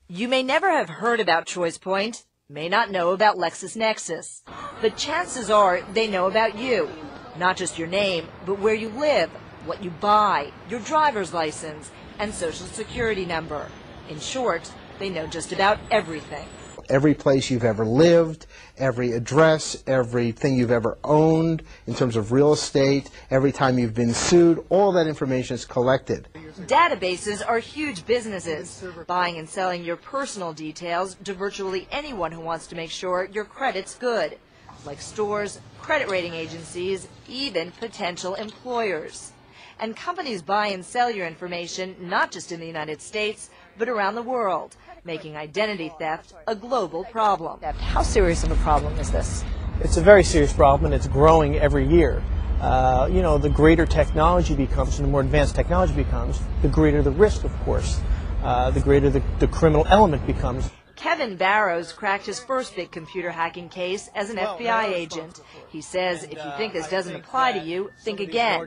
You may never have heard about ChoicePoint, may not know about LexisNexis, but chances are they know about you. Not just your name, but where you live, what you buy, your driver's license, and social security number. In short, they know just about everything. Every place you've ever lived, every address, everything you've ever owned in terms of real estate, every time you've been sued, all that information is collected. Databases are huge businesses, buying and selling your personal details to virtually anyone who wants to make sure your credit's good, like stores, credit rating agencies, even potential employers. And companies buy and sell your information not just in the United States, but around the world, making identity theft a global problem. How serious of a problem is this? It's a very serious problem, and it's growing every year. The greater technology becomes, and the more advanced technology becomes, the greater the risk, of course. The greater the criminal element becomes. Kevin Barrows cracked his first big computer hacking case as an FBI agent. He says if you think this doesn't apply to you, think again.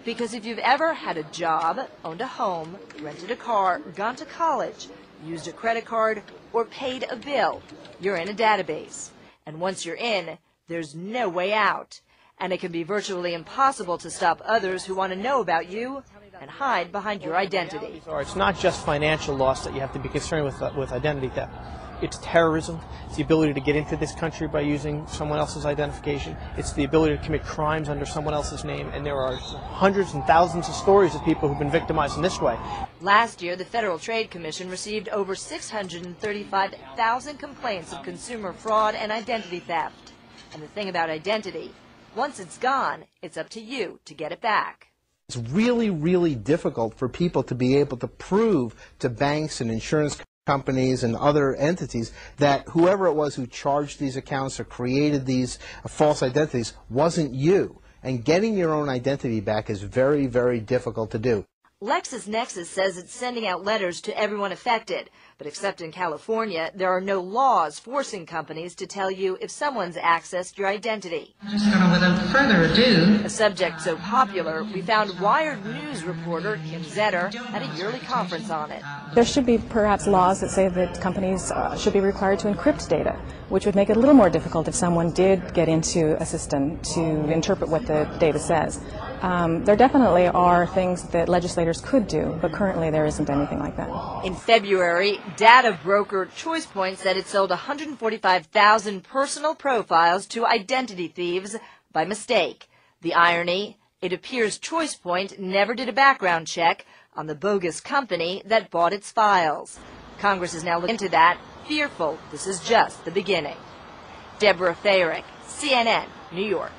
Because if you've ever had a job, owned a home, rented a car, gone to college, used a credit card, or paid a bill, you're in a database. And once you're in, there's no way out. And it can be virtually impossible to stop others who want to know about you and hide behind your identity. It's not just financial loss that you have to be concerned with identity theft. It's terrorism. It's the ability to get into this country by using someone else's identification. It's the ability to commit crimes under someone else's name. And there are hundreds and thousands of stories of people who've been victimized in this way. Last year, the Federal Trade Commission received over 635,000 complaints of consumer fraud and identity theft. And the thing about identity, once it's gone, it's up to you to get it back. It's really, really difficult for people to be able to prove to banks and insurance companies and other entities that whoever it was who charged these accounts or created these false identities wasn't you. And getting your own identity back is very, very difficult to do. LexisNexis says it's sending out letters to everyone affected, but except in California, there are no laws forcing companies to tell you if someone's accessed your identity. Just without further ado, a subject so popular, we found Wired News reporter Kim Zetter at a yearly conference on it. There should be perhaps laws that say that companies should be required to encrypt data, which would make it a little more difficult if someone did get into a system to interpret what the data says. There definitely are things that legislators could do, but currently there isn't anything like that. In February, data broker ChoicePoint said it sold 145,000 personal profiles to identity thieves by mistake. The irony, it appears ChoicePoint never did a background check on the bogus company that bought its files. Congress is now looking into that, fearful this is just the beginning. Deborah Fayrick, CNN, New York.